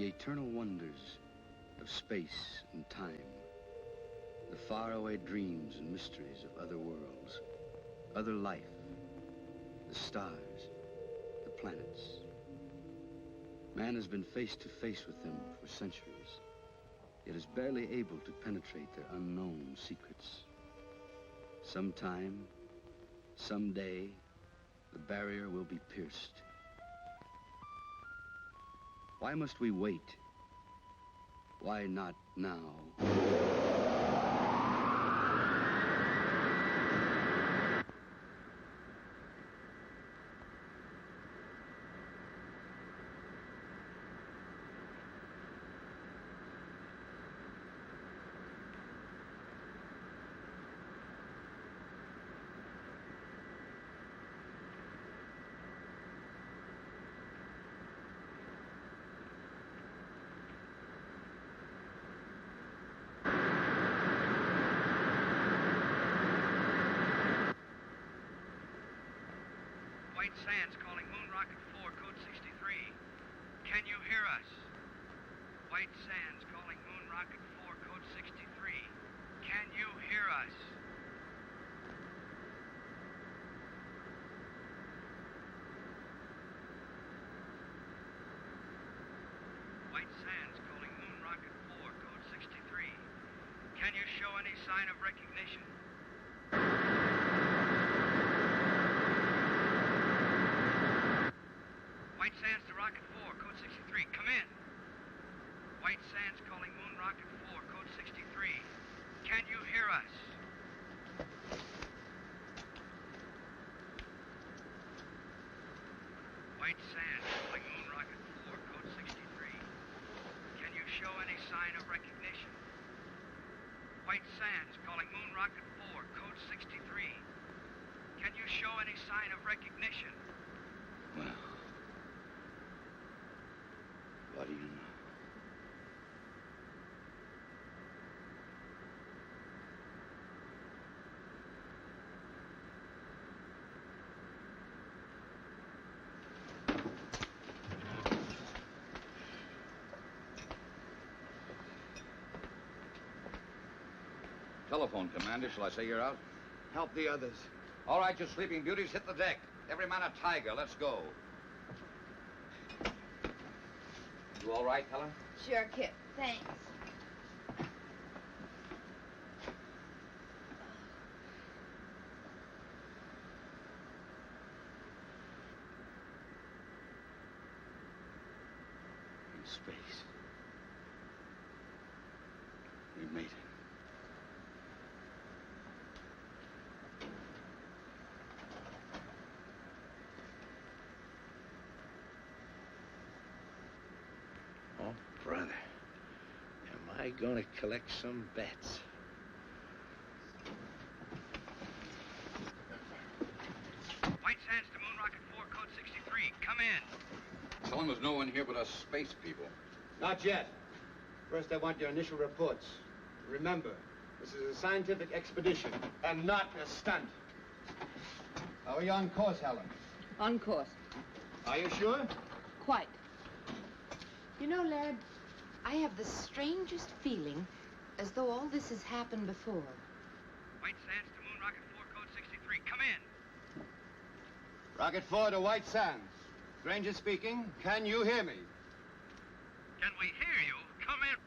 the eternal wonders of space and time, the faraway dreams and mysteries of other worlds, other life, the stars, the planets. Man has been face to face with them for centuries, yet is barely able to penetrate their unknown secrets. Sometime, someday, the barrier will be pierced. Why must we wait? Why not now? White Sands calling Moon Rocket 4, code 63. Can you hear us? White Sands calling Moon Rocket 4, code 63. Can you hear us? White Sands calling Moon Rocket 4, code 63. Can you show any sign of recognition? White Sands to Rocket 4, code 63. Come in. White Sands calling Moon Rocket 4, code 63. Can you hear us? White Sands calling Moon Rocket 4, code 63. Can you show any sign of recognition? White Sands calling Moon Rocket 4, code 63. Can you show any sign of recognition? Well, what do you know? Telephone, Commander. Shall I say you're out? Help the others. All right, you sleeping beauties, hit the deck. Every man a tiger. Let's go. You all right, Helen? Sure, Kip. Thanks. In space. We made it. Oh, brother. Am I going to collect some bets? White Sands to Moon Rocket 4, code 63. Come in. Tell them there's no one here but us space people. Not yet. First, I want your initial reports. Remember, this is a scientific expedition and not a stunt. How are you on course, Helen? On course. Are you sure? Quite. You know, lad, I have the strangest feeling as though all this has happened before. White Sands to Moon Rocket 4, code 63. Come in. Rocket 4 to White Sands. Ranger speaking. Can you hear me? Can we hear you? Come in.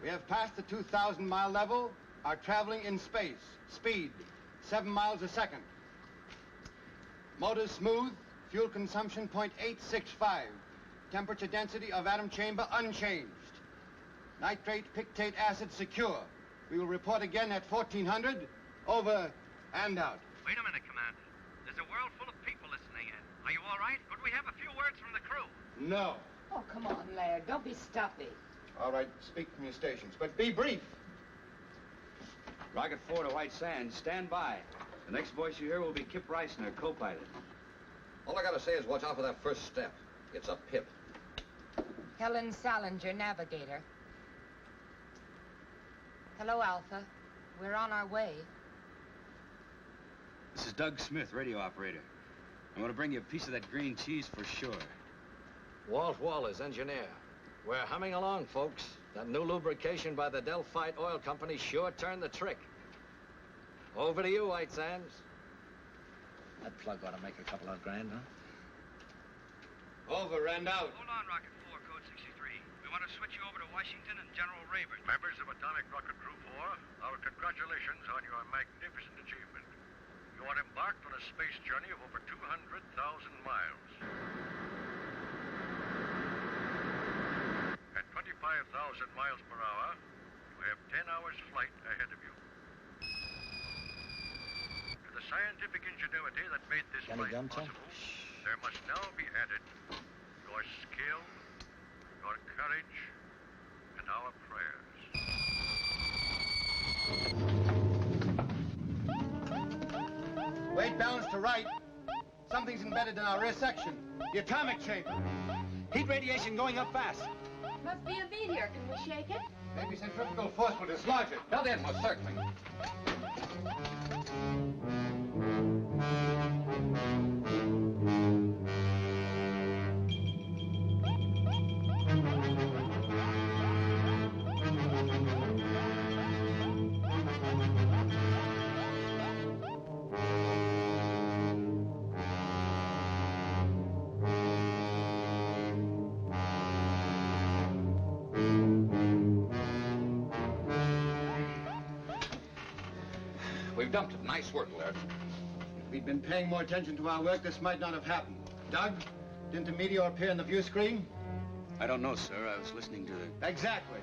We have passed the 2,000-mile level, are traveling in space. Speed, 7 miles a second. Motors smooth, fuel consumption 0.865. Temperature density of atom chamber unchanged. Nitrate pictate acid secure. We will report again at 1400. Over and out. Wait a minute, Commander. There's a world full of people listening in. Are you all right? Could we have a few words from the crew? No. Oh, come on, lad. Don't be stuffy. All right, speak from your stations, but be brief. Rocket 4 to White Sands, stand by. The next voice you hear will be Kip Reisner, co-pilot. All I gotta say is watch out for that first step. It's a pip. Helen Salinger, navigator. Hello, Alpha. We're on our way. This is Doug Smith, radio operator. I'm going to bring you a piece of that green cheese for sure. Walt Wallace, engineer. We're humming along, folks. That new lubrication by the Delphite Oil Company sure turned the trick. Over to you, White Sands. That plug ought to make a couple of grand, huh? Over and out. Hold on, Rocket 4, code 63. We want to switch you over to Washington and General Rayburn. Members of Atomic Rocket Crew 4, our congratulations on your magnificent achievement. You are embarked on a space journey of over 200,000 miles. At 25,000 miles per hour, you have 10 hours flight ahead of you. To the scientific ingenuity that made this flight possible, there must now be added your skill, your courage, and our prayers. Weight balance to right. Something's embedded in our rear section. The atomic chamber. Heat radiation going up fast. Must be a meteor. Can we shake it? Maybe centrifugal force will dislodge it. Built in, most certainly. We've dumped it. Nice work, Laird. If we'd been paying more attention to our work, this might not have happened. Doug, didn't a meteor appear on the view screen? I don't know, sir. I was listening to the... Exactly.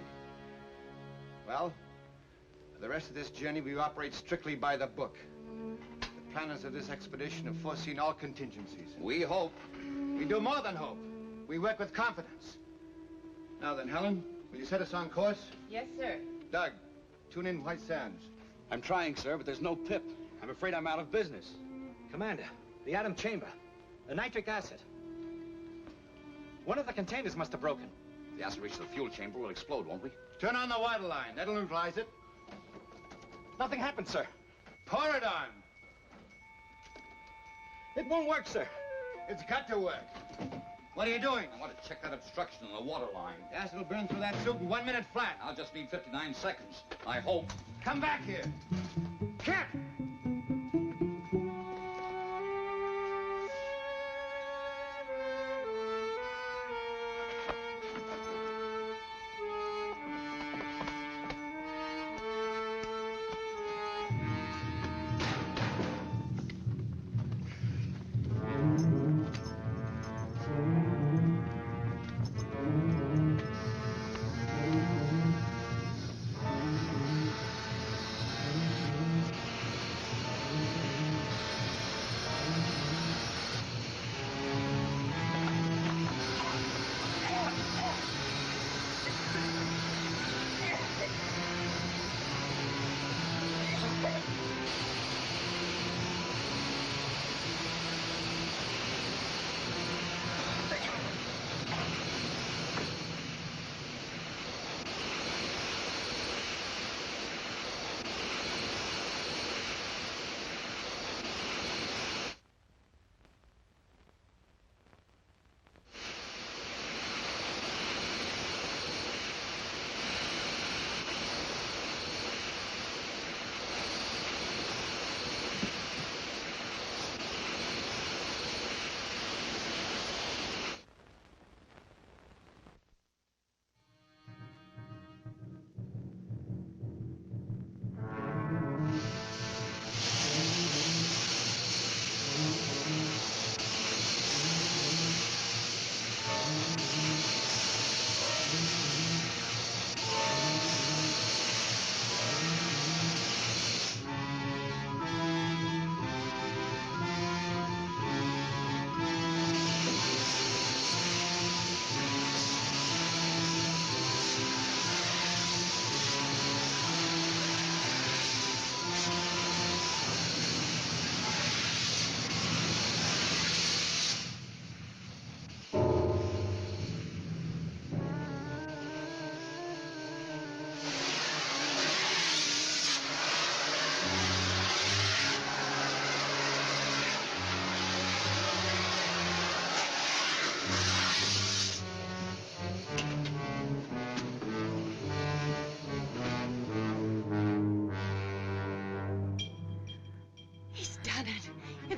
Well, for the rest of this journey, we operate strictly by the book. The planners of this expedition have foreseen all contingencies. We hope. We do more than hope. We work with confidence. Now then, Helen, will you set us on course? Yes, sir. Doug, tune in White Sands. I'm trying, sir, but there's no pip. I'm afraid I'm out of business. Commander, the atom chamber. The nitric acid. One of the containers must have broken. The acid reaches the fuel chamber, we'll explode, won't we? Turn on the water line. That'll neutralize it. Nothing happened, sir. Pour it on. It won't work, sir. It's got to work. What are you doing? I want to check that obstruction in the water line. The acid will burn through that suit in 1 minute flat. I'll just need 59 seconds. I hope. Come back here. Kip!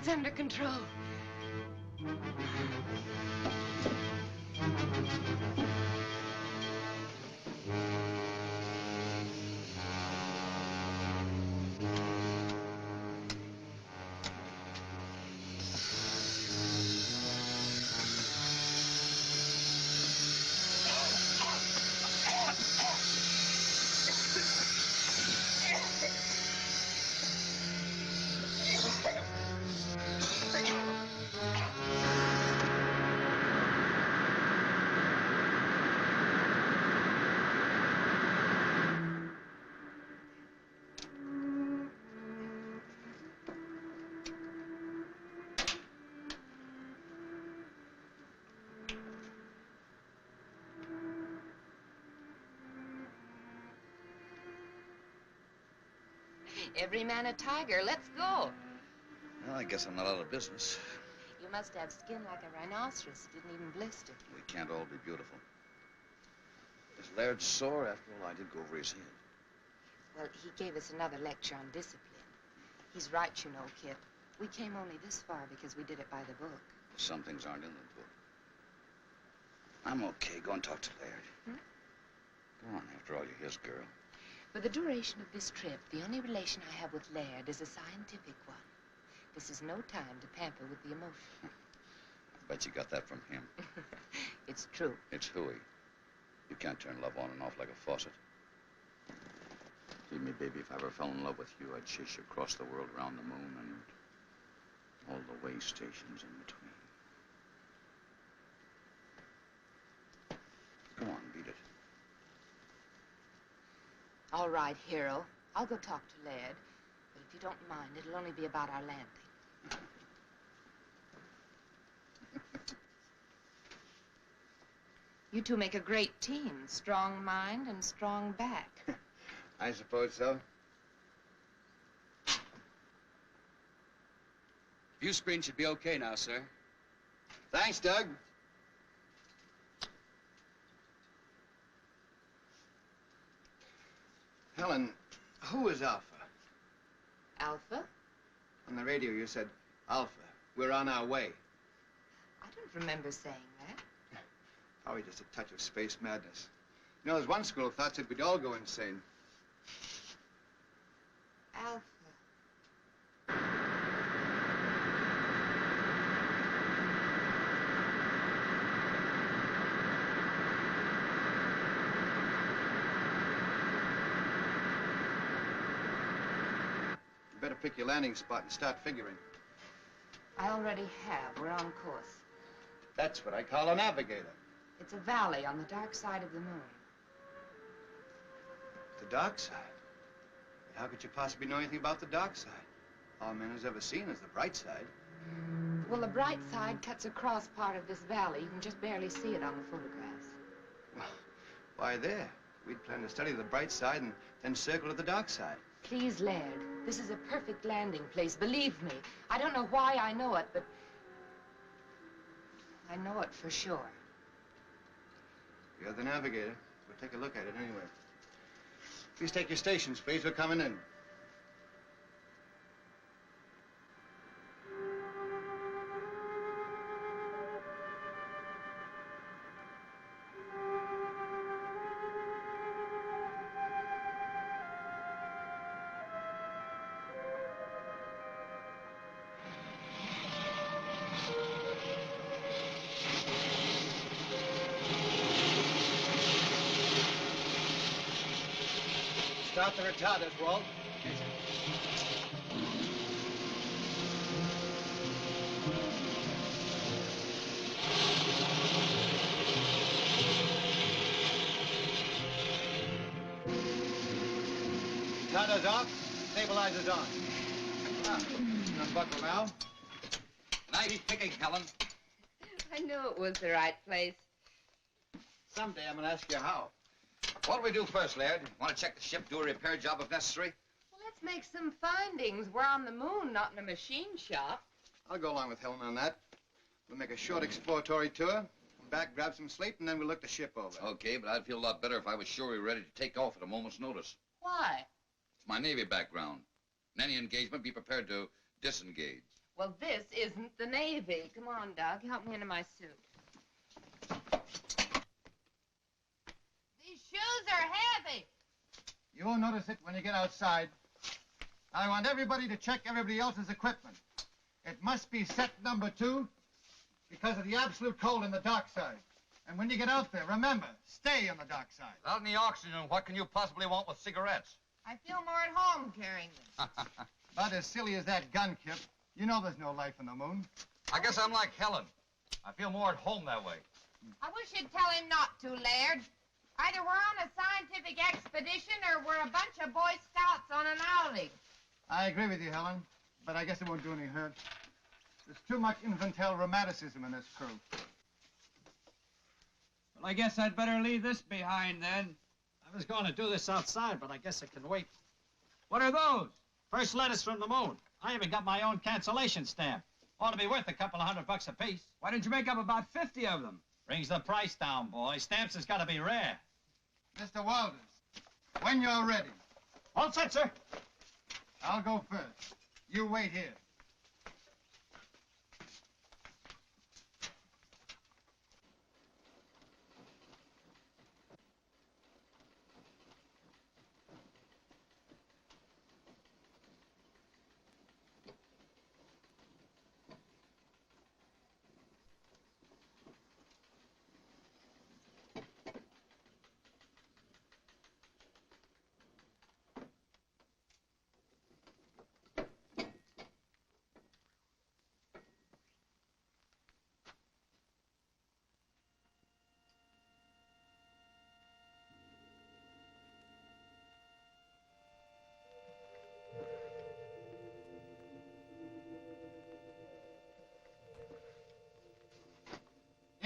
It's under control. Every man a tiger. Let's go. Well, I guess I'm not out of business. You must have skin like a rhinoceros. Didn't even blister. We can't all be beautiful. Is Laird sore? After all, I did go over his head. Well, he gave us another lecture on discipline. He's right, you know, Kip. We came only this far because we did it by the book. Some things aren't in the book. I'm okay. Go and talk to Laird. Go on. After all, you're his girl. For the duration of this trip, the only relation I have with Laird is a scientific one. This is no time to pamper with the emotion. I bet you got that from him. It's true. It's hooey. You can't turn love on and off like a faucet. Believe me, baby, if I ever fell in love with you, I'd chase you across the world, around the moon, and all the way stations in between. Go on, beat it. All right, hero. I'll go talk to Laird. But if you don't mind, it'll only be about our landing. You two make a great team. Strong mind and strong back. I suppose so. View screen should be okay now, sir. Thanks, Doug. Helen, who is Alpha? Alpha? On the radio, you said, Alpha, we're on our way. I don't remember saying that. Probably just a touch of space madness. You know, there's one school of thought that we'd all go insane. Alpha. You better pick your landing spot and start figuring. I already have. We're on course. That's what I call a navigator. It's a valley on the dark side of the moon. The dark side? How could you possibly know anything about the dark side? All man has ever seen is the bright side. Well, the bright side cuts across part of this valley. You can just barely see it on the photographs. Well, why there? We'd planned to study the bright side and then circle to the dark side. Please, Laird, this is a perfect landing place. Believe me. I don't know why I know it, but I know it for sure. You're the navigator. We'll take a look at it anyway. Please take your stations, please. We're coming in. Start the retarders, Walt. Retarders off, stabilizers on. Unbuckle now. Nice picking, Helen. I knew it was the right place. Someday I'm going to ask you how. What do we do first, Laird? Want to check the ship, do a repair job if necessary? Well, let's make some findings. We're on the moon, not in a machine shop. I'll go along with Helen on that. We'll make a short exploratory tour, come back, grab some sleep, and then we'll look the ship over. Okay, but I'd feel a lot better if I was sure we were ready to take off at a moment's notice. Why? It's my Navy background. In any engagement, be prepared to disengage. Well, this isn't the Navy. Come on, Doug. Help me into my suit. These shoes are heavy. You won't notice it when you get outside. I want everybody to check everybody else's equipment. It must be set number 2 because of the absolute cold in the dark side. And when you get out there, remember, stay on the dark side. Without any oxygen, what can you possibly want with cigarettes? I feel more at home carrying them. About as silly as that gun, Kip. You know there's no life on the moon. I guess I'm like Helen. I feel more at home that way. I wish you'd tell him not to, Laird. Either we're on a scientific expedition or we're a bunch of Boy Scouts on an outing. I agree with you, Helen, but I guess it won't do any hurt. There's too much infantile romanticism in this crew. Well, I guess I'd better leave this behind, then. I was going to do this outside, but I guess it can wait. What are those? First letters from the moon. I even got my own cancellation stamp. Ought to be worth a couple of $100 apiece. Why didn't you make up about 50 of them? Brings the price down, boy. Stamps has got to be rare. Mr. Walters, when you're ready. All set, sir. I'll go first. You wait here.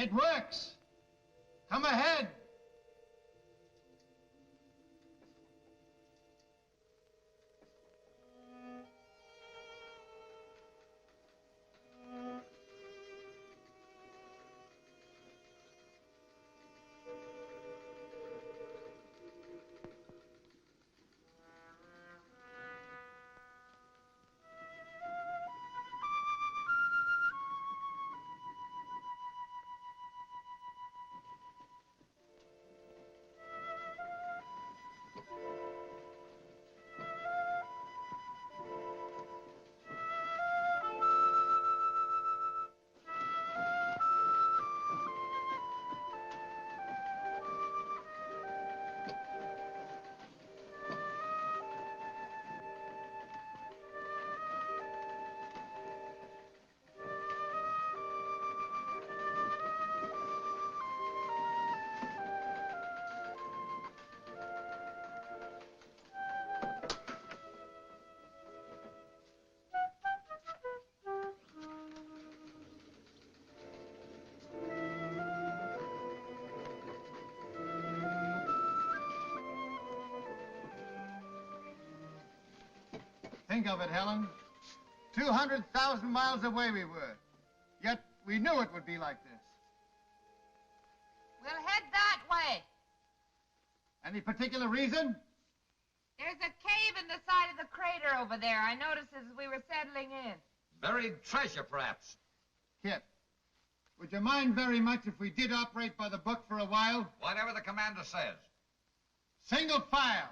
It works. Come ahead. Think of it, Helen. 200,000 miles away we were. Yet we knew it would be like this. We'll head that way. Any particular reason? There's a cave in the side of the crater over there. I noticed as we were settling in. Buried treasure, perhaps. Kip, would you mind very much if we did operate by the book for a while? Whatever the commander says. Single file.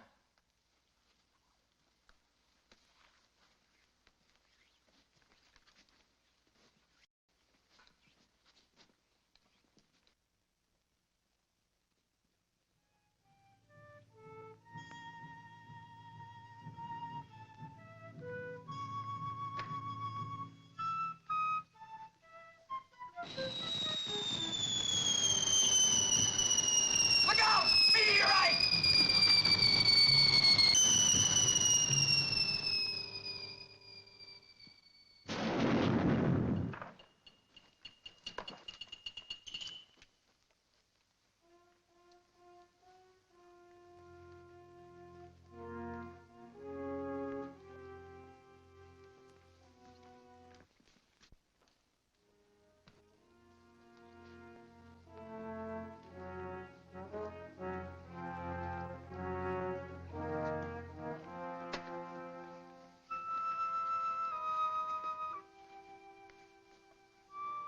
Look out! Meteorite!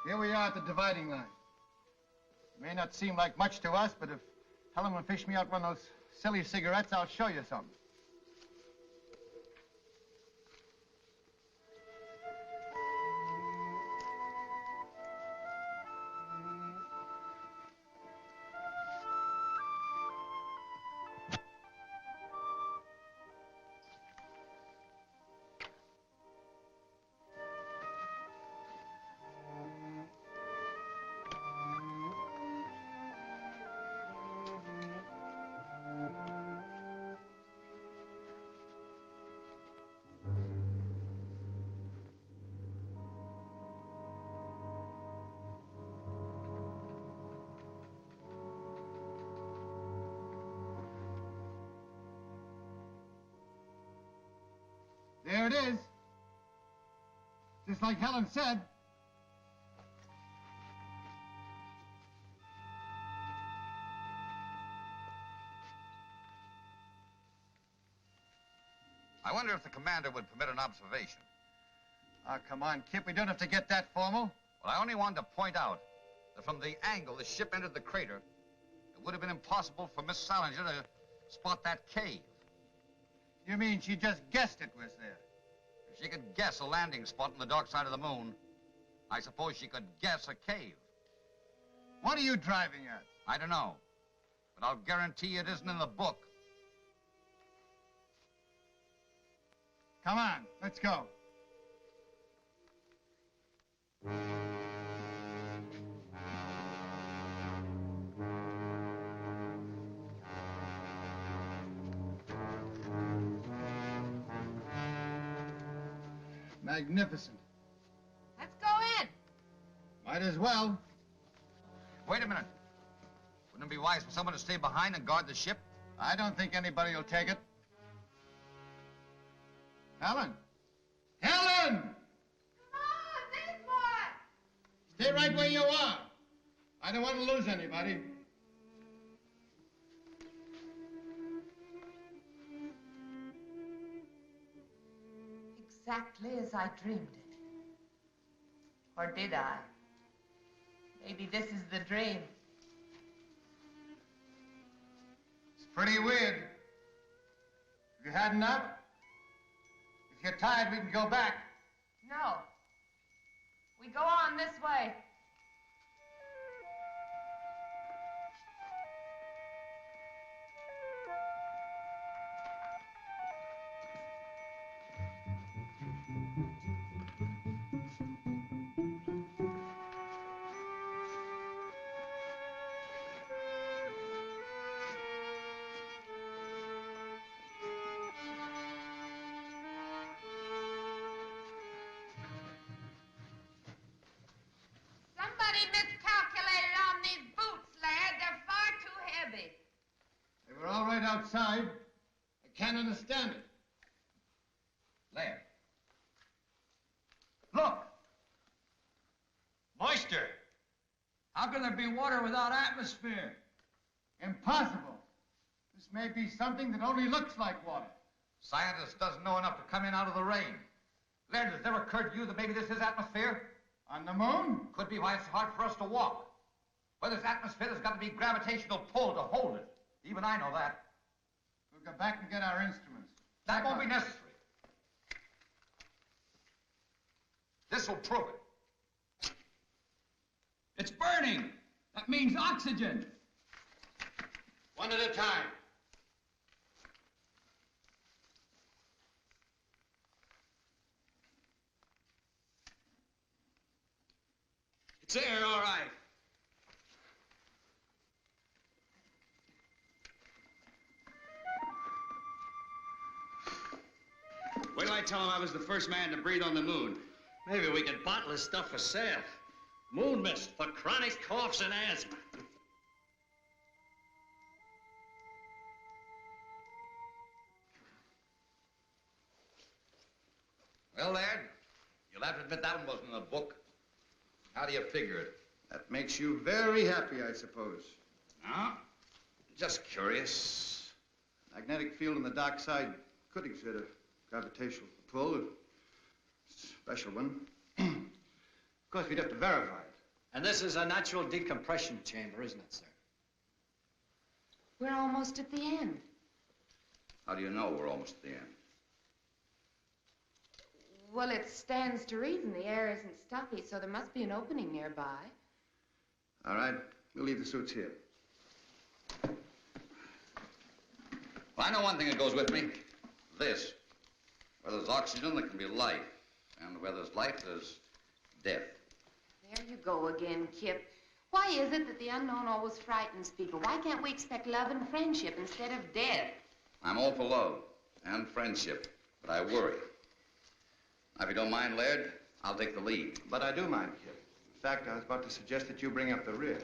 Here we are at the dividing line. It may not seem like much to us, but if Helen will fish me out one of those silly cigarettes, I'll show you something. There it is. Just like Helen said. I wonder if the commander would permit an observation. Oh, come on, Kip. We don't have to get that formal. Well, I only wanted to point out that from the angle the ship entered the crater, it would have been impossible for Miss Salinger to spot that cave. You mean she just guessed it was there? If she could guess a landing spot on the dark side of the moon, I suppose she could guess a cave. What are you driving at? I don't know, but I'll guarantee it isn't in the book. Come on, let's go. Magnificent. Let's go in. Might as well. Wait a minute. Wouldn't it be wise for someone to stay behind and guard the ship? I don't think anybody will take it. Helen! Helen! Come on, this one. Stay right where you are. I don't want to lose anybody. Exactly as I dreamed it. Or did I? Maybe this is the dream. It's pretty weird. Have you had enough? If you're tired, we can go back. No. We go on this way. Somebody miscalculated on these boots, lad. They're far too heavy. They were all right outside. I can't understand it. Laird. Look! Moisture! How can there be water without atmosphere? Impossible. This may be something that only looks like water. Scientist doesn't know enough to come in out of the rain. Laird, has it ever occurred to you that maybe this is atmosphere? On the moon? Could be why it's hard for us to walk. Where there's atmosphere, there's got to be gravitational pull to hold it. Even I know that. We'll go back and get our instruments. That won't be necessary. This will prove it. It's burning. That means oxygen. One at a time. It's air, all right. Wait till I tell him I was the first man to breathe on the moon. Maybe we could bottle this stuff for sale. Moon mist for chronic coughs and asthma. Well, Laird, you'll have to admit that one wasn't in the book. How do you figure it? That makes you very happy, I suppose. Huh? Just curious. Magnetic field on the dark side could exert a gravitational pull, a special one. Of course, we'd have to verify it. And this is a natural decompression chamber, isn't it, sir? We're almost at the end. How do you know we're almost at the end? Well, it stands to reason the air isn't stuffy, so there must be an opening nearby. All right, we'll leave the suits here. Well, I know one thing that goes with me. This. Where there's oxygen, there can be life. And where there's life, there's death. There you go again, Kip. Why is it that the unknown always frightens people? Why can't we expect love and friendship instead of death? I'm all for love and friendship, but I worry. Now, if you don't mind, Laird, I'll take the lead. But I do mind, Kip. In fact, I was about to suggest that you bring up the rear.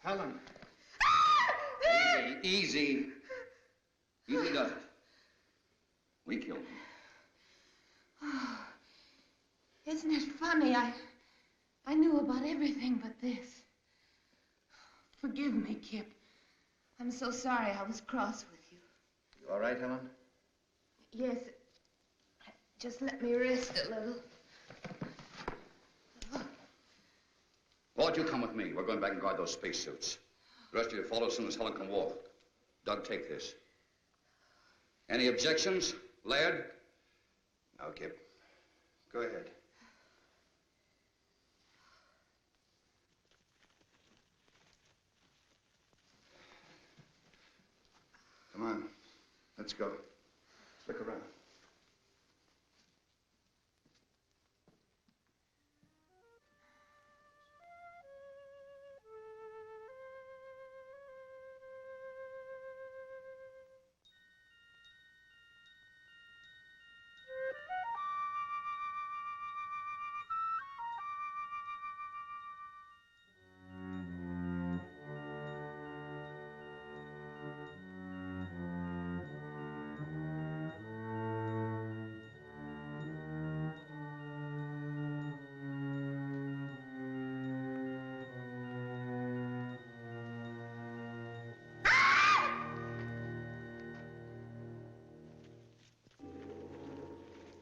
Helen. Easy. Easy does it. We killed him. Oh, isn't it funny? I knew about everything but this. Forgive me, Kip. I'm so sorry I was cross with you. You all right, Helen? Yes. Just let me rest a little. Walt, you come with me. We're going back and guard those spacesuits. The rest of you follow as soon as Helen can walk. Doug, take this. Any objections, Laird? No, Kip. Go ahead. Come on. Let's go. Let's look around.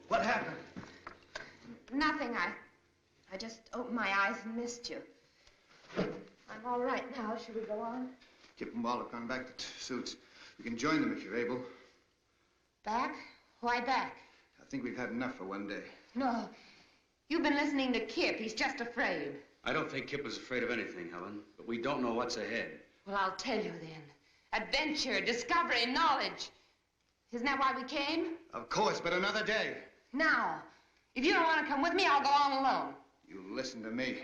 What happened? Nothing. I just opened my eyes and missed you. I'm all right now. Should we go on? Kip and Walt have gone back to suits. We can join them if you're able. Back? Why back? I think we've had enough for one day. No. You've been listening to Kip. He's just afraid. I don't think Kip was afraid of anything, Helen, but we don't know what's ahead. Well, I'll tell you then. Adventure, discovery, knowledge. Isn't that why we came? Of course, but another day. Now, if you don't want to come with me, I'll go on alone. You listen to me.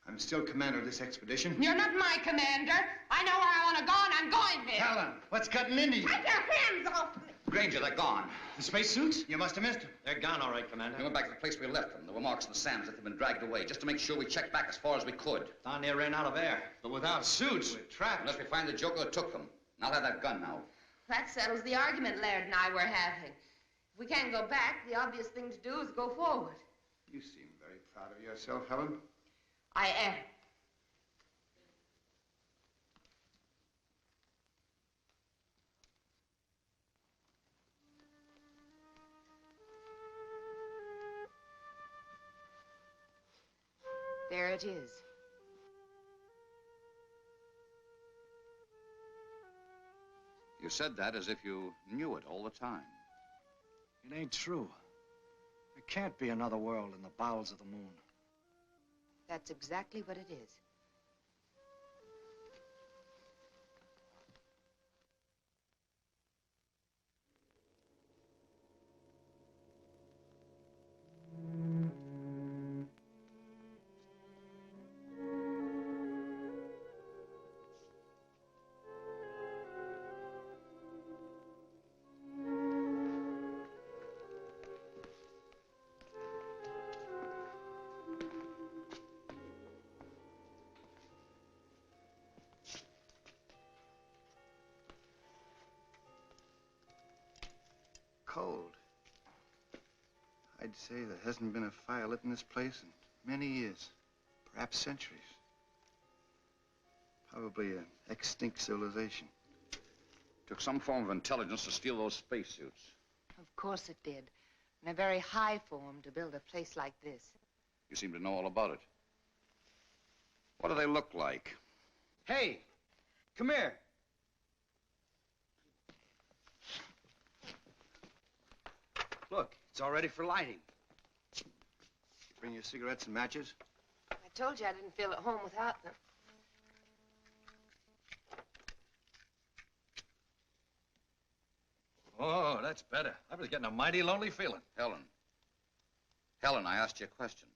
I'm still commander of this expedition. You're not my commander. I know where I want to go, and I'm going there. Helen, what's cutting into you? Take your hands off me. Granger, they're gone. The spacesuits? You must have missed them. They're gone, all right, Commander. We went back to the place we left them. There were marks in the sand as if they'd been dragged away, just to make sure we checked back as far as we could. Down there ran out of air. But without suits, we're trapped. Unless we find the joker that took them. And I'll have that gun now. That settles the argument Laird and I were having. If we can't go back, the obvious thing to do is go forward. You seem very proud of yourself, Helen. I am. There it is. You said that as if you knew it all the time. It ain't true. I can't be another world in the bowels of the moon. That's exactly what it is. Cold. I'd say there hasn't been a fire lit in this place in many years, perhaps centuries. Probably an extinct civilization. Took some form of intelligence to steal those spacesuits. Of course it did. And a very high form to build a place like this. You seem to know all about it. What do they look like? Hey, come here. Look, it's all ready for lighting. Bring your cigarettes and matches? I told you I didn't feel at home without them. Oh, that's better. I was getting a mighty lonely feeling. Helen. Helen, I asked you a question.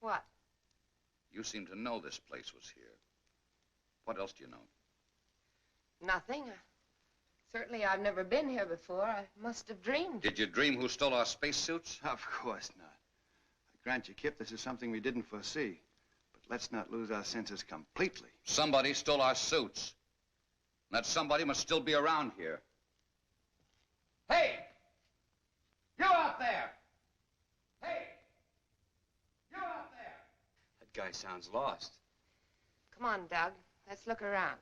What? You seem to know this place was here. What else do you know? Nothing. Certainly I've never been here before. I must have dreamed. Did you dream who stole our spacesuits? Of course not. I grant you, Kip, this is something we didn't foresee. But let's not lose our senses completely. Somebody stole our suits. And that somebody must still be around here. Hey! You out there! Hey! You out there! That guy sounds lost. Come on, Doug. Let's look around.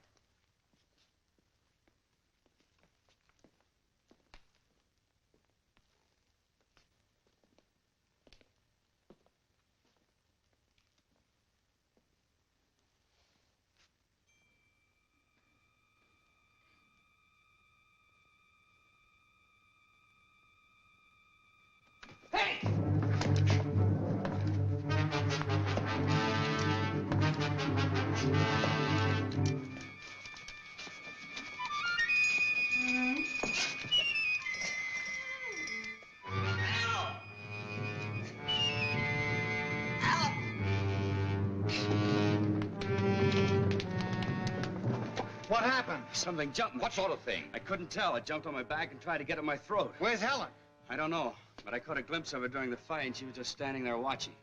What happened? Something jumped me. What sort of thing? I couldn't tell. I jumped on my back and tried to get at my throat. Where's Helen? I don't know, but I caught a glimpse of her during the fight, and she was just standing there watching.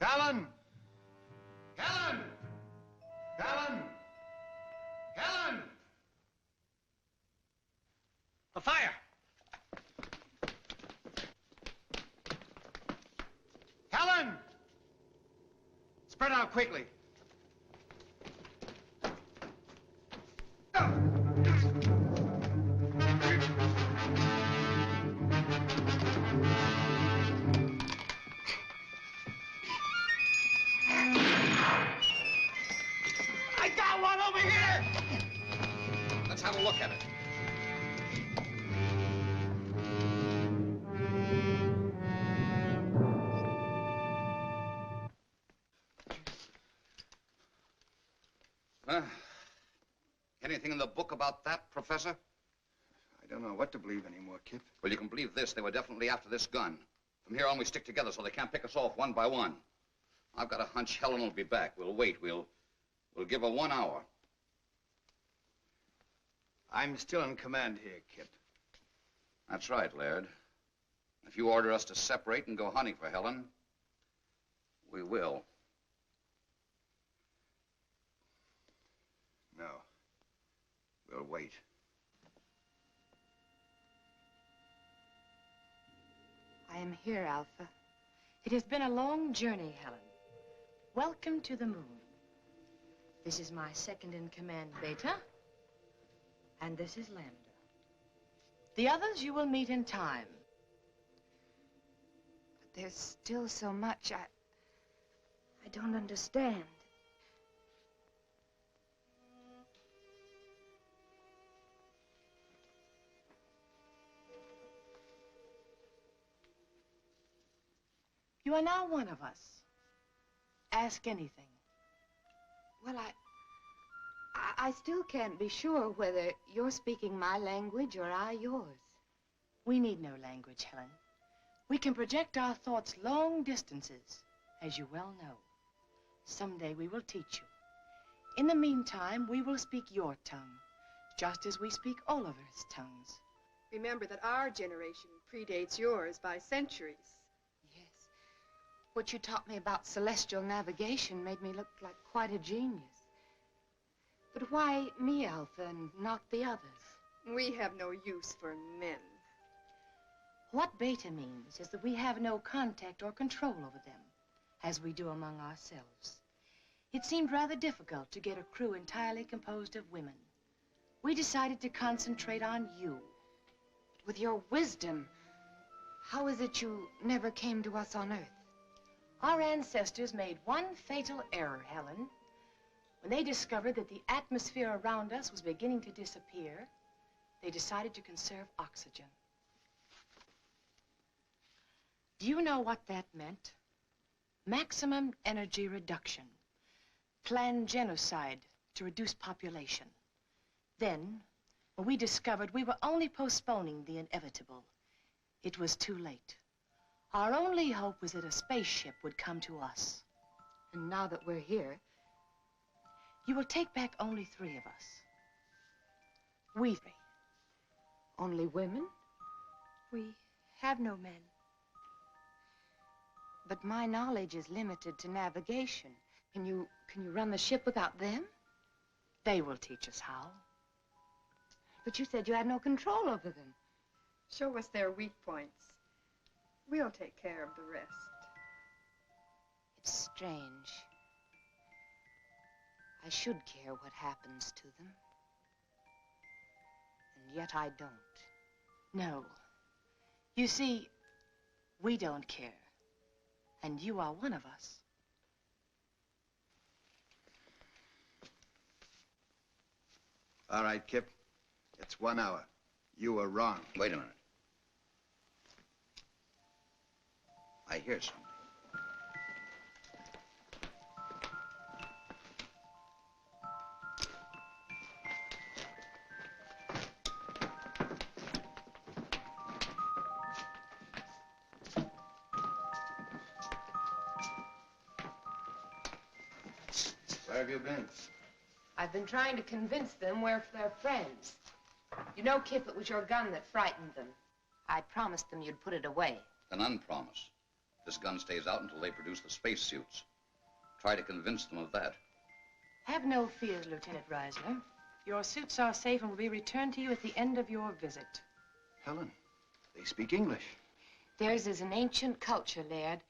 Helen! Helen! Helen! Helen! A fire! Helen! Spread out quickly. I got one over here! Let's have a look at it. Anything in the book about that, Professor? I don't know what to believe anymore, Kip. Well, you can believe this. They were definitely after this gun. From here on, we stick together so they can't pick us off one by one. I've got a hunch Helen will be back. We'll wait. We'll give her 1 hour. I'm still in command here, Kip. That's right, Laird. If you order us to separate and go hunting for Helen, we will. No. We'll wait. I am here, Alpha. It has been a long journey, Helen. Welcome to the moon. This is my second in command, Beta. And this is Lambda. The others you will meet in time. But there's still so much I don't understand. You are now one of us. Ask anything. Well, I still can't be sure whether you're speaking my language or I yours. We need no language, Helen. We can project our thoughts long distances, as you well know. Someday we will teach you. In the meantime, we will speak your tongue, just as we speak Oliver's tongues. Remember that our generation predates yours by centuries. Yes. What you taught me about celestial navigation made me look like quite a genius. But why me, Alpha, and not the others? We have no use for men. What beta means is that we have no contact or control over them, as we do among ourselves. It seemed rather difficult to get a crew entirely composed of women. We decided to concentrate on you. With your wisdom, how is it you never came to us on Earth? Our ancestors made one fatal error, Helen. When they discovered that the atmosphere around us was beginning to disappear, they decided to conserve oxygen. Do you know what that meant? Maximum energy reduction. Planned genocide to reduce population. Then, when we discovered we were only postponing the inevitable, it was too late. Our only hope was that a spaceship would come to us. And now that we're here, you will take back only 3 of us. We 3. Only women? We have no men. But my knowledge is limited to navigation. Can you run the ship without them? They will teach us how. But you said you had no control over them. Show us their weak points. We'll take care of the rest. It's strange. I should care what happens to them. And yet I don't. No. You see, we don't care. And you are one of us. All right, Kip. It's 1 hour. You were wrong. Wait a minute. I hear something. Where have you been? I've been trying to convince them we're their friends. You know, Kip, it was your gun that frightened them. I promised them you'd put it away. An unpromise. This gun stays out until they produce the spacesuits. Try to convince them of that. Have no fears, Lieutenant Reisler. Your suits are safe and will be returned to you at the end of your visit. Helen, they speak English. Theirs is an ancient culture, Laird.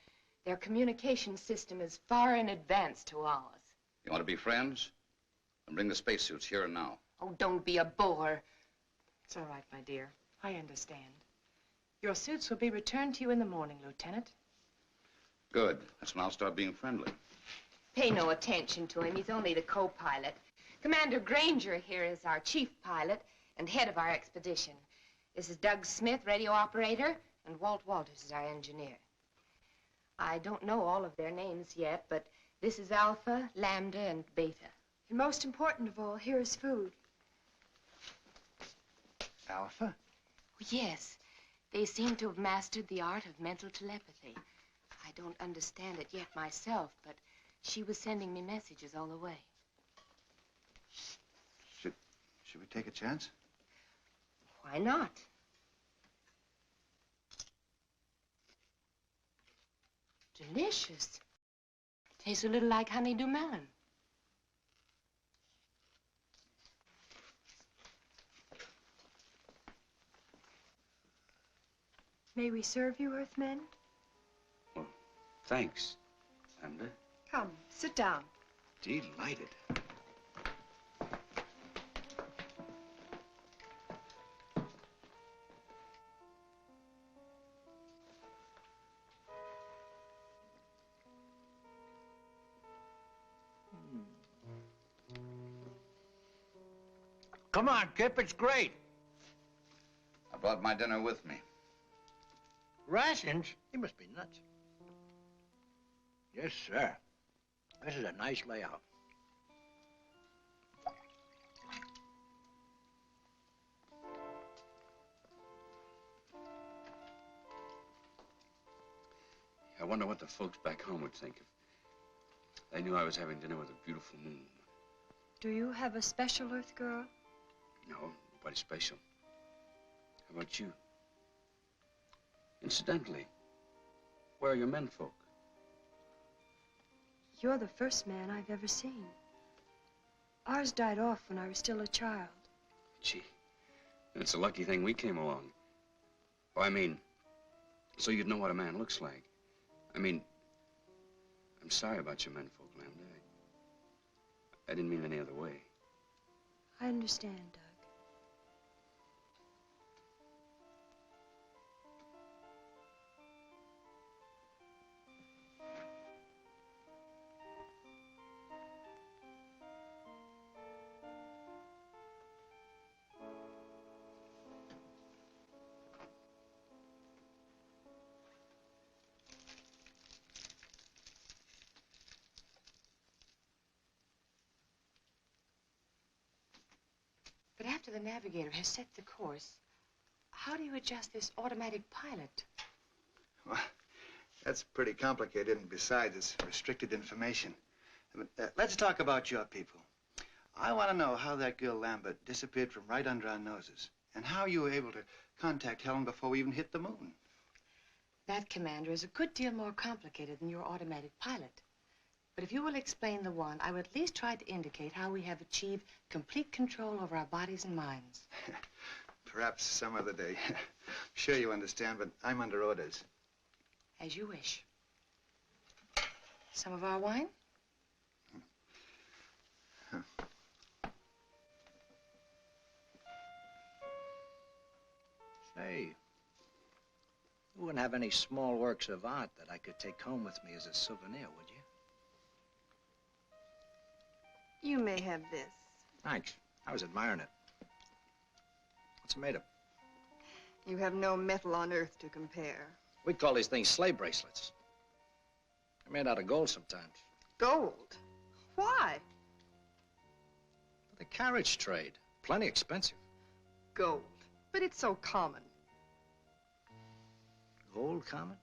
Their communication system is far in advance to ours. You want to be friends? Then bring the spacesuits here and now. Oh, don't be a bore. It's all right, my dear. I understand. Your suits will be returned to you in the morning, Lieutenant. Good. That's when I'll start being friendly. Pay no attention to him. He's only the co-pilot. Commander Granger here is our chief pilot and head of our expedition. This is Doug Smith, radio operator, and Walt Walters is our engineer. I don't know all of their names yet, but this is Alpha, Lambda, and Beta. And most important of all, here is food. Alpha? Yes, they seem to have mastered the art of mental telepathy. I don't understand it yet myself, but she was sending me messages all the way. Should we take a chance? Why not? Delicious. Tastes a little like honeydew melon. May we serve you, Earthmen? Well, thanks, Lambda. Come, sit down. Delighted. Come on, Kip, it's great. I brought my dinner with me. Rations? You must be nuts. Yes, sir. This is a nice layout. I wonder what the folks back home would think if they knew I was having dinner with a beautiful moon. Do you have a special Earth girl? No, nobody special. How about you? Incidentally, where are your menfolk? You're the first man I've ever seen. Ours died off when I was still a child. Gee, it's a lucky thing we came along. Oh, I mean, so you'd know what a man looks like. I mean, I'm sorry about your menfolk, Lambda. I didn't mean any other way. I understand, Doug. But after the navigator has set the course, how do you adjust this automatic pilot? Well, that's pretty complicated, and besides, it's restricted information. But, let's talk about your people. I want to know how that girl Lambert disappeared from right under our noses, and how you were able to contact Helen before we even hit the moon. That, Commander, is a good deal more complicated than your automatic pilot. But if you will explain the one, I would at least try to indicate how we have achieved complete control over our bodies and minds. Perhaps some other day. Sure you understand, but I'm under orders. As you wish. Some of our wine? Huh. Say, you wouldn't have any small works of art that I could take home with me as a souvenir, would you? You may have this. Thanks. I was admiring it. What's it made of? You have no metal on Earth to compare. We call these things sleigh bracelets. They're made out of gold sometimes. Gold? Why? The carriage trade. Plenty expensive. Gold. But it's so common. Gold common?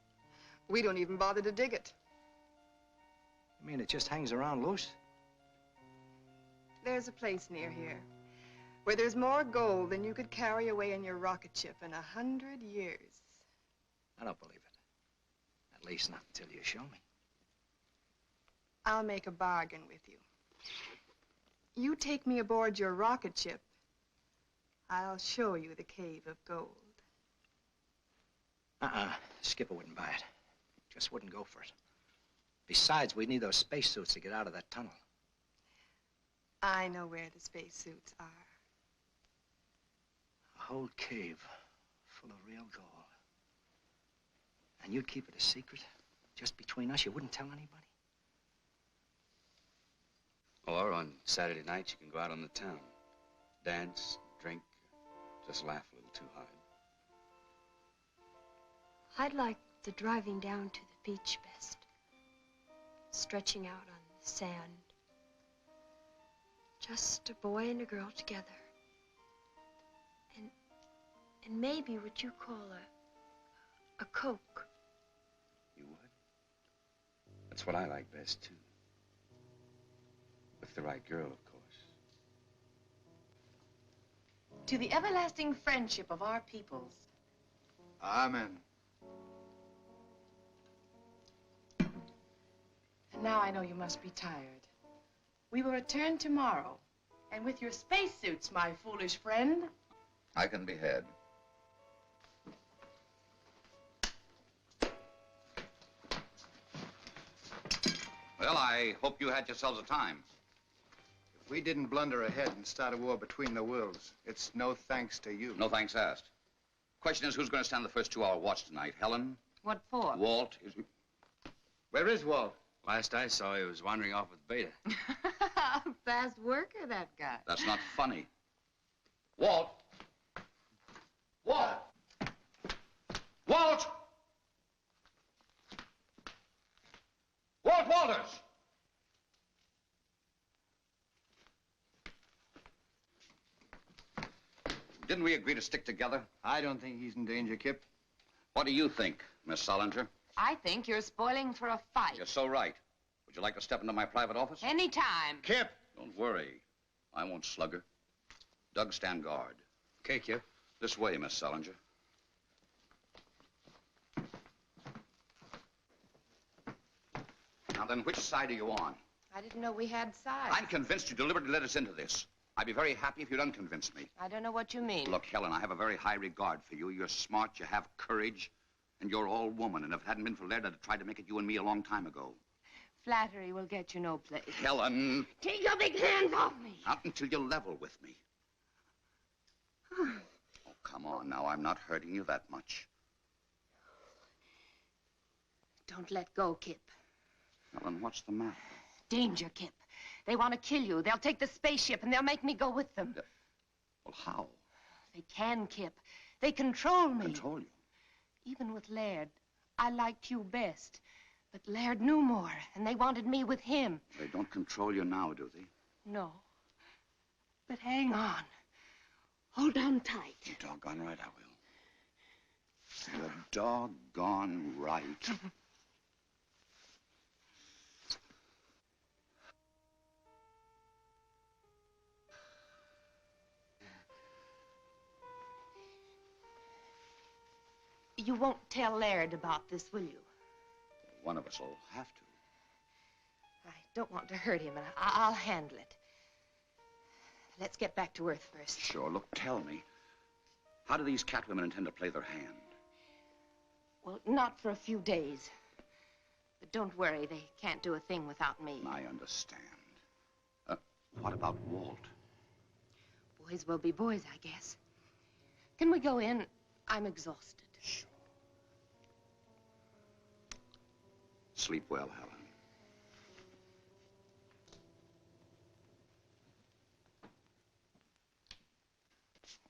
We don't even bother to dig it. You mean it just hangs around loose? There's a place near here where there's more gold than you could carry away in your rocket ship in 100 years. I don't believe it. At least not until you show me. I'll make a bargain with you. You take me aboard your rocket ship, I'll show you the cave of gold. Skipper wouldn't buy it. Just wouldn't go for it. Besides, we'd need those spacesuits to get out of that tunnel. I know where the spacesuits are. A whole cave full of real gold. And you'd keep it a secret? Just between us? You wouldn't tell anybody? Or on Saturday night, you can go out on the town. Dance, drink, just laugh a little too hard. I'd like the driving down to the beach best. Stretching out on the sand. Just a boy and a girl together. And maybe what you call a Coke. You would? That's what I like best, too. With the right girl, of course. To the everlasting friendship of our peoples. Amen. And now I know you must be tired. We will return tomorrow. And with your spacesuits, my foolish friend. I can be had. Well, I hope you had yourselves a time. If we didn't blunder ahead and start a war between the worlds, it's no thanks to you. No thanks asked. Question is, who's going to stand the first 2-hour watch tonight? Helen? What for? Walt? Where is Walt? Last I saw, he was wandering off with Beta. Fast worker, that guy. That's not funny. Walt! Walt! Walt! Walt! Walt Walters! Didn't we agree to stick together? I don't think he's in danger, Kip. What do you think, Miss Solinger? I think you're spoiling for a fight. You're so right. Would you like to step into my private office? Anytime. Kip! Don't worry. I won't slug her. Doug, stand guard. Okay, Kip. This way, Miss Solinger. Now then, which side are you on? I didn't know we had sides. I'm convinced you deliberately led us into this. I'd be very happy if you'd unconvince me. I don't know what you mean. Look, Helen, I have a very high regard for you. You're smart, you have courage, and you're all woman. And if it hadn't been for Laird, I'd have tried to make it you and me a long time ago. Flattery will get you no place. Helen! Take your big hands off me. Not until you level with me. Oh, come on now. I'm not hurting you that much. Don't let go, Kip. Helen, what's the matter? Danger, Kip. They want to kill you. They'll take the spaceship and they'll make me go with them. Well, how? They can, Kip. They control me. Control you? Even with Laird, I liked you best. But Laird knew more, and they wanted me with him. They don't control you now, do they? No. But hang on. Hold on tight. You're doggone right I will. You're doggone right. You won't tell Laird about this, will you? One of us will have to. I don't want to hurt him, and I'll handle it. Let's get back to Earth first. Sure. Look, tell me. How do these catwomen intend to play their hand? Well, not for a few days. But don't worry, they can't do a thing without me. I understand. What about Walt? Boys will be boys, I guess. Can we go in? I'm exhausted. Sure. Sleep well, Helen.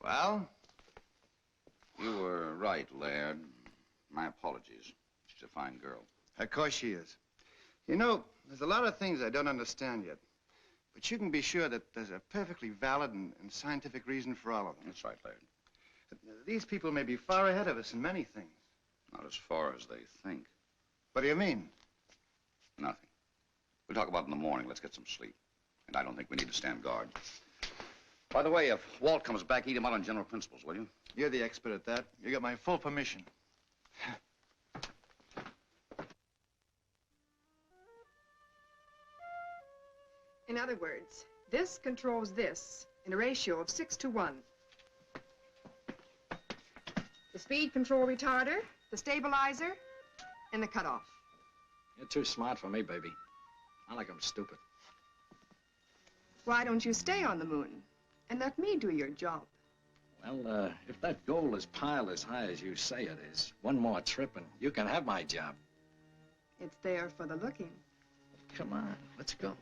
Well? You were right, Laird. My apologies. She's a fine girl. Of course she is. You know, there's a lot of things I don't understand yet. But you can be sure that there's a perfectly valid and scientific reason for all of them. That's right, Laird. These people may be far ahead of us in many things. Not as far as they think. What do you mean? Nothing. We'll talk about it in the morning. Let's get some sleep. And I don't think we need to stand guard. By the way, if Walt comes back, eat him out on general principles, will you? You're the expert at that. You got my full permission. In other words, this controls this in a ratio of 6 to 1. The speed control retarder, the stabilizer, and the cutoff. You're too smart for me, baby. I like 'em stupid. Why don't you stay on the moon and let me do your job? Well, if that goal is piled as high as you say it is, one more trip and you can have my job. It's there for the looking. Come on, let's go.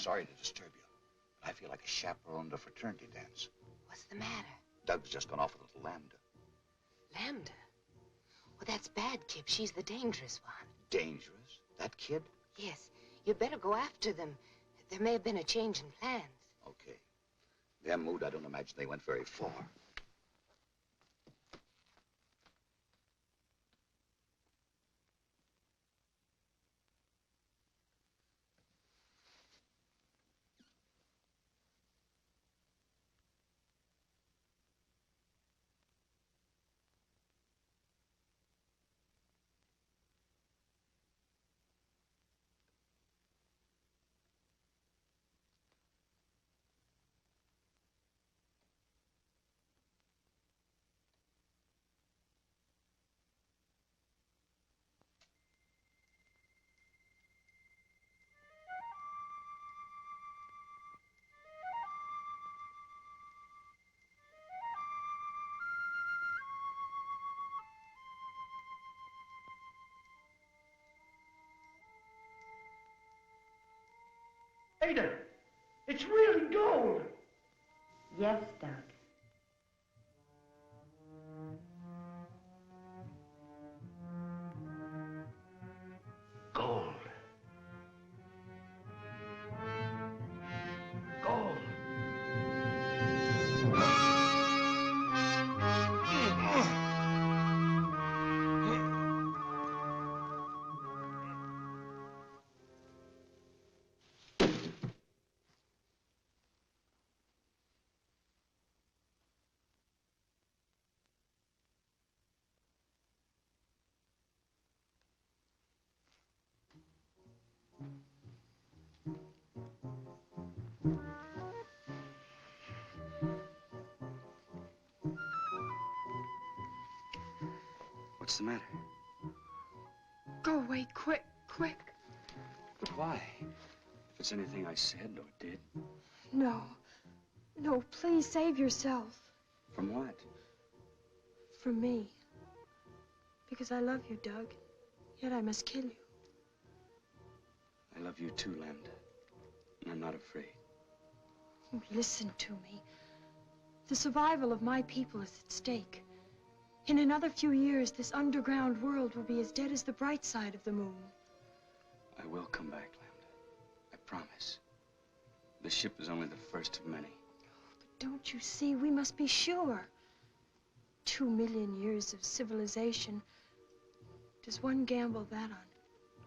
sorry to disturb you, but I feel like a chaperone to a fraternity dance. What's the matter? Doug's just gone off with a little lambda. Lambda? Well, that's bad, Kip. She's the dangerous one. Dangerous? That kid? Yes. You'd better go after them. There may have been a change in plans. Okay. Their mood, I don't imagine they went very far. Ada, it's really gold. Yes, Doug. Gold. Gold. What's the matter? Go away, quick, quick. But why? If it's anything I said or did. No. No, please save yourself. From what? From me. Because I love you, Doug. Yet I must kill you. I love you too, Lambda. And I'm not afraid. Oh, listen to me. The survival of my people is at stake. In another few years, this underground world will be as dead as the bright side of the moon. I will come back, Lambda. I promise. The ship is only the first of many. But don't you see, we must be sure. 2 million years of civilization. Does one gamble that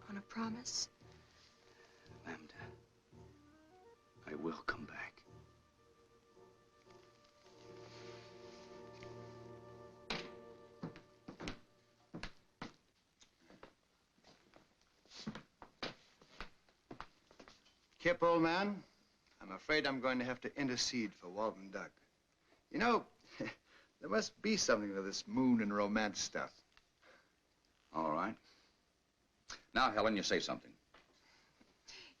on a promise? Lambda, I will come back. Kip, old man, I'm afraid I'm going to have to intercede for Walt and Doug. You know, there must be something to this moon and romance stuff. All right. Now, Helen, you say something.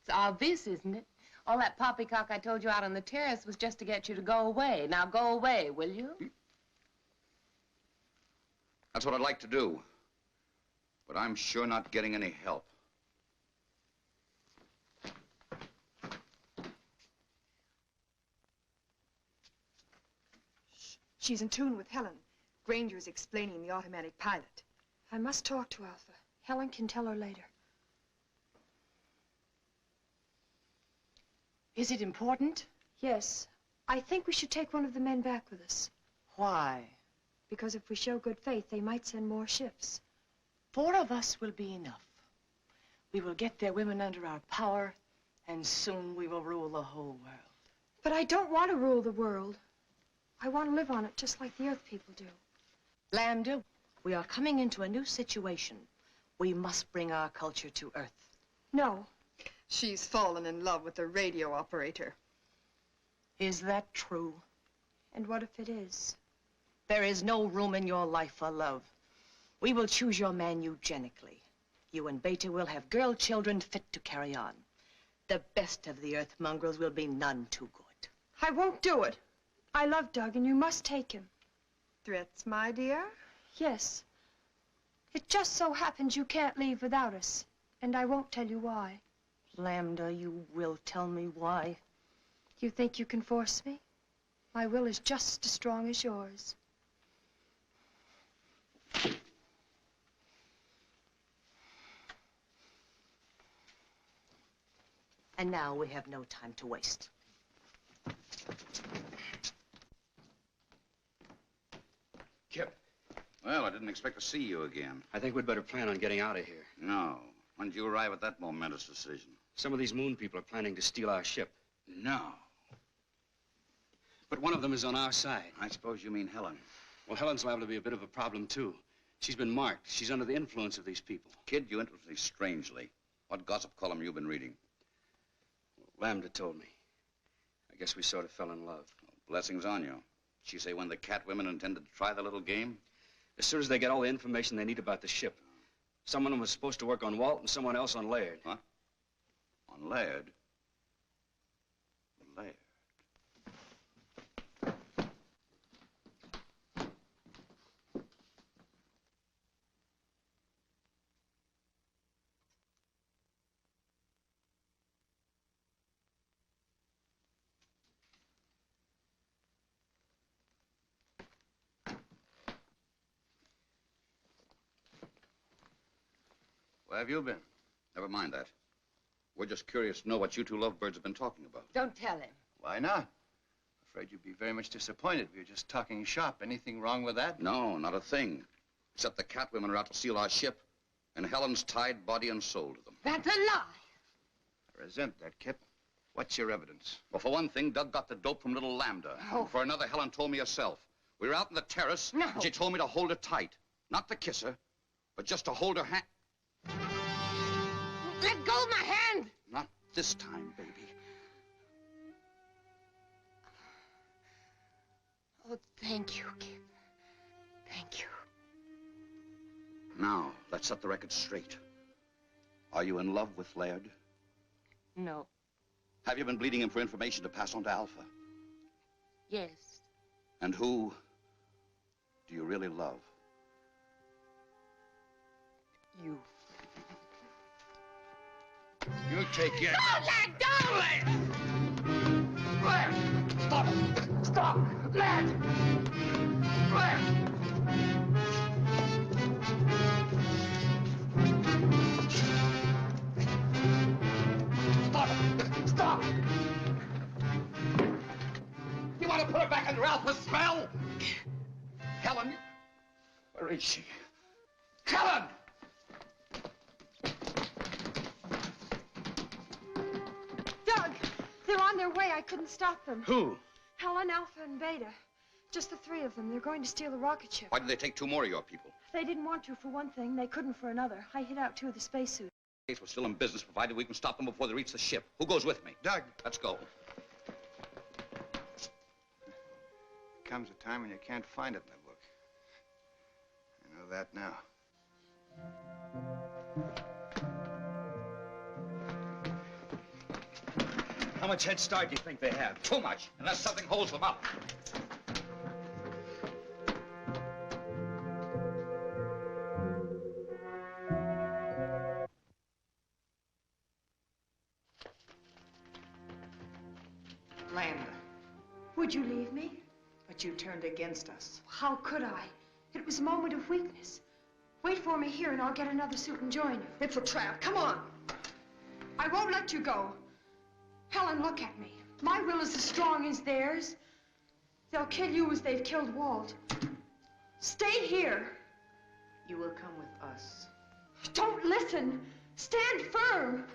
It's obvious, isn't it? All that poppycock I told you out on the terrace was just to get you to go away. Now go away, will you? That's what I'd like to do. But I'm sure not getting any help. She's in tune with Helen. Granger's explaining the automatic pilot. I must talk to Alpha. Helen can tell her later. Is it important? Yes. I think we should take one of the men back with us. Why? Because if we show good faith, they might send more ships. 4 of us will be enough. We will get their women under our power, and soon we will rule the whole world. But I don't want to rule the world. I want to live on it just like the Earth people do. Lambda, we are coming into a new situation. We must bring our culture to Earth. No. She's fallen in love with the radio operator. Is that true? And what if it is? There is no room in your life for love. We will choose your man eugenically. You and Beta will have girl children fit to carry on. The best of the Earth mongrels will be none too good. I won't do it. I love Doug, and you must take him. Threats, my dear? Yes. It just so happens you can't leave without us, and I won't tell you why. Lambda, you will tell me why. You think you can force me? My will is just as strong as yours. And now we have no time to waste. Kip. Well, I didn't expect to see you again. I think we'd better plan on getting out of here. No. When did you arrive at that momentous decision? Some of these moon people are planning to steal our ship. No. But one of them is on our side. I suppose you mean Helen. Well, Helen's liable to be a bit of a problem, too. She's been marked. She's under the influence of these people. Kid, you interest me strangely. What gossip column have you been reading? Lambda told me. I guess we sort of fell in love. Well, blessings on you. Did she say when the cat women intended to try the little game? As soon as they get all the information they need about the ship. Someone was supposed to work on Walt and someone else on Laird. What? On Laird? Laird. Where have you been? Never mind that. We're just curious to know what you two lovebirds have been talking about. Don't tell him. Why not? Afraid you'd be very much disappointed if you're just talking shop. Anything wrong with that? No, not a thing. Except the cat women are out to steal our ship, and Helen's tied body and soul to them. That's a lie. I resent that, Kip. What's your evidence? Well, for one thing, Doug got the dope from little Lambda. Oh. And for another, Helen told me herself. We were out on the terrace, No. and she told me to hold her tight. Not to kiss her, but just to hold her hand. Let go of my hand. Not this time, baby. Oh, thank you, Kip. Thank you. Now, let's set the record straight. Are you in love with Laird? No. Have you been bleeding him for information to pass on to Alpha? Yes. And who do you really love? You. You take your... Don't let go! Lad! Stop! Stop! Lad! Lad! Stop! Stop! You want to put her back under Alpha's spell? Helen? Where is she? Helen! Doug, they're on their way. I couldn't stop them. Who? Helen, Alpha, and Beta. Just the three of them. They're going to steal the rocket ship. Why did they take two more of your people? They didn't want to for one thing. They couldn't for another. I hid out two of the spacesuits. We're still in business, provided we can stop them before they reach the ship. Who goes with me? Doug. Let's go. There comes a time when you can't find it in the book. I know that now. How much head start do you think they have? Too much, unless something holds them up. Lambda, Would you leave me? but you turned against us. How could I? It was a moment of weakness. Wait for me here and I'll get another suit and join you. It's a trap. Come on. I won't let you go. Helen, look at me. My will is as strong as theirs. They'll kill you as they've killed Walt. Stay here. You will come with us. Don't listen. Stand firm.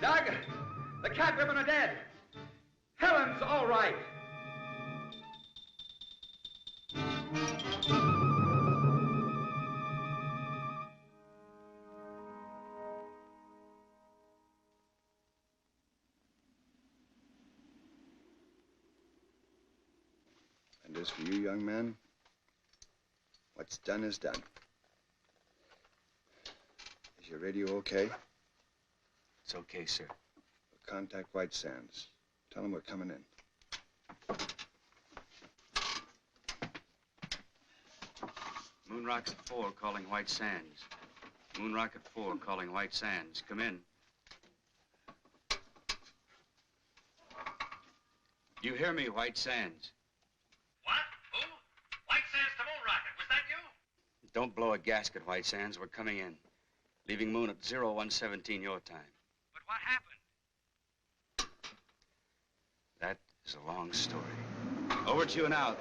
Doug, the cat women are dead. Helen's all right. And as for you, young man, what's done is done. Is your radio okay? It's okay, sir. Contact White Sands. Tell them we're coming in. Moon Rocket 4 calling White Sands. Moon Rocket 4 calling White Sands. Come in. You hear me, White Sands? What? Who? White Sands to Moon Rocket. Was that you? Don't blow a gasket, White Sands. We're coming in. Leaving Moon at 0117 your time. But what happened? That is a long story. Over to you and out.